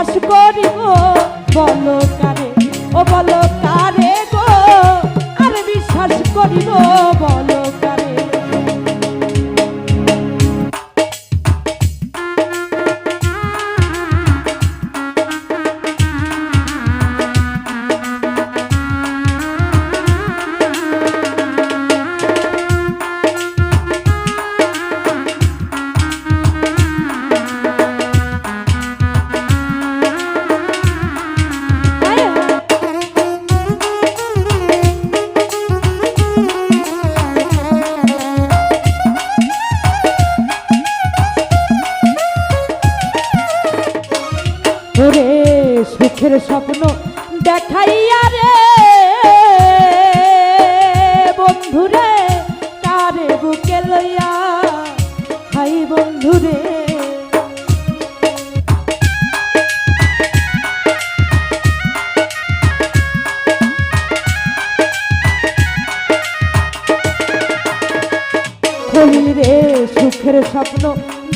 বিশ্বাস করিব বলো কারে, ও বলো কারে গো, আর বিশ্বাস করিব বলো কারে। ওরে সুখের স্বপ্ন দেখাইয়া রে বন্ধুরে কারে বুকে লইয়া, হাই বন্ধুরে খলিল রে সুখের স্বপ্ন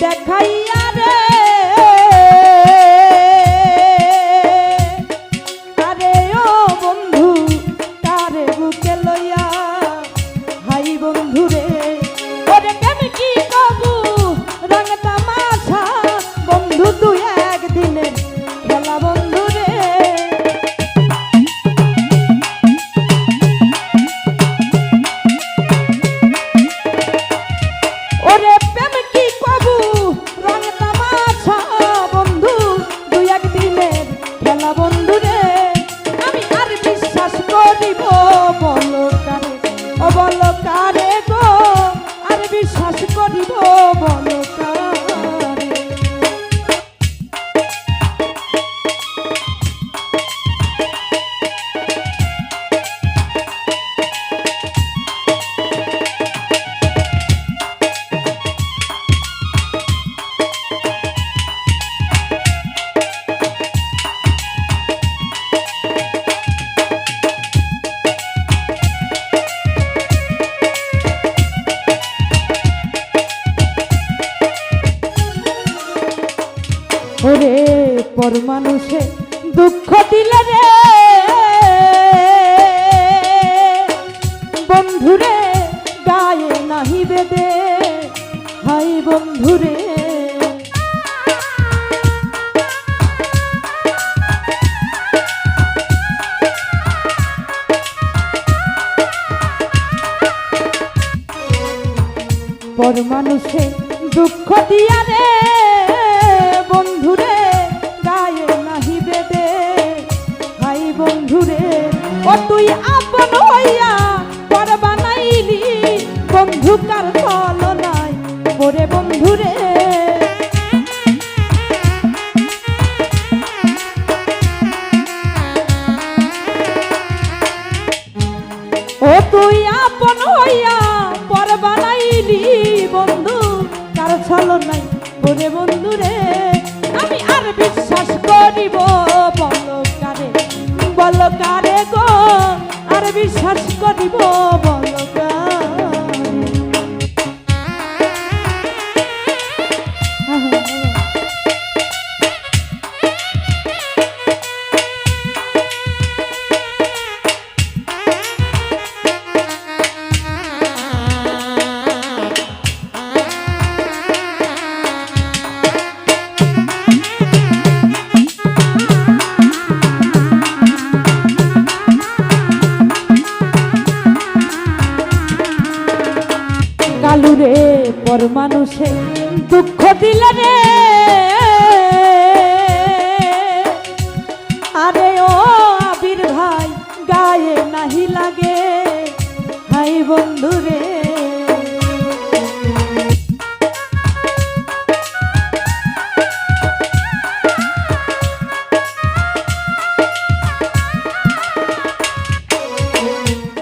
দেখাইয়া রে ওরে পর মানুষে দুঃখ দিলে রে বন্ধুরে গায়ে নাহি বেদে, হাই বন্ধুরে পর মানুষে দুঃখ দিয়া রে বন্ধুরে গায়ে নাহি বেদে, হাই বন্ধুরে ও তুই আপন হইয়া পর বানাইলি বন্ধু কার ফল নাই ওরে বন্ধুরে। ও তুই আপন হইয়া পর বানাইলি বন্ধু কার ফল নাই ওরে বন্ধুরে। আমি আর বিশ্বাস করিব বলো কারে, বলো কারে গো, আর বিশ্বাস করিব বলো কারে। কালুরে পর মানুষে দুঃখ দিলে রে আরে ও আবির ভাই গায়ে নাহি লাগে, হাই বন্ধুরে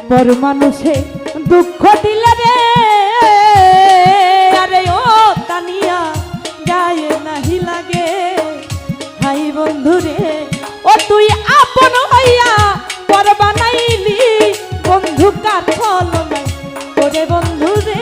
পর মানুষে দুঃখ দিলে রে আরে ও তানিয়া গায়ে নাহি লাগে, হাই বন্ধুরে ও তুই আপন হইয়া পর বানাইলি বন্ধু কার ফল নাই ওরে বন্ধুরে।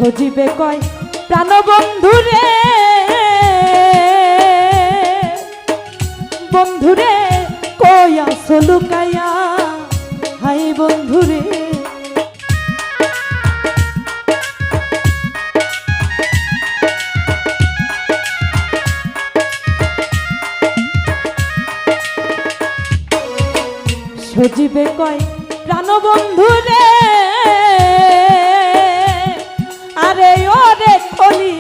সজীবে কয় প্রাণবন্ধুরে, বন্ধুরে কই আছো লুকাইয়া, হাই বন্ধুরে। সজীবে কয় প্রাণবন্ধুরে, আরে ওরে কলি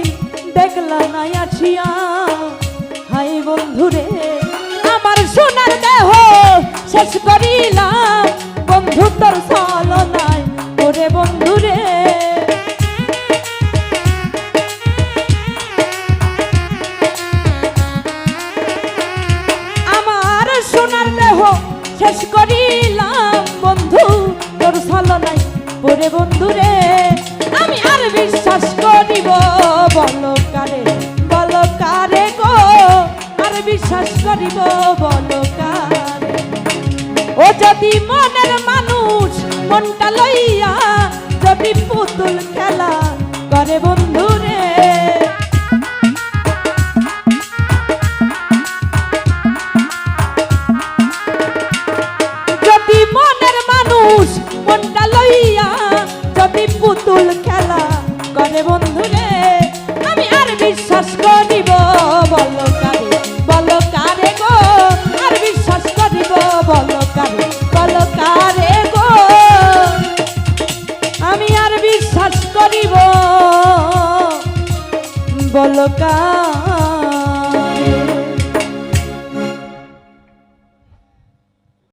দেখলা না আসিয়া, হাই বন্ধুরে আমার সোনার দেহ শেষ করিলাম, বন্ধু তোর ছলনায় ওরে বন্ধুরে। আমার সোনার দেহ শেষ করিলাম বন্ধু তোর ছলনায় ওরে বন্ধুরে। আমি আর বিশ্বাস করিব বলো কারে, বলো কারে গো, আর বিশ্বাস করিব বলো কারে। ও যদি মনের মানুষ মনটা লইয়া যদি পুতুল খেলা করে বন্ধুরে, যদি মনের মানুষ মনটা লইয়া যদি পুতুল খেলা করে বন্ধুরে, আমি আর বিশ্বাস করিব বলো কারে, বলো কারে গো, আর বিশ্বাস করিব বলো কারে, বলো কারে গো, আমি আর বিশ্বাস করিব বলো কারে।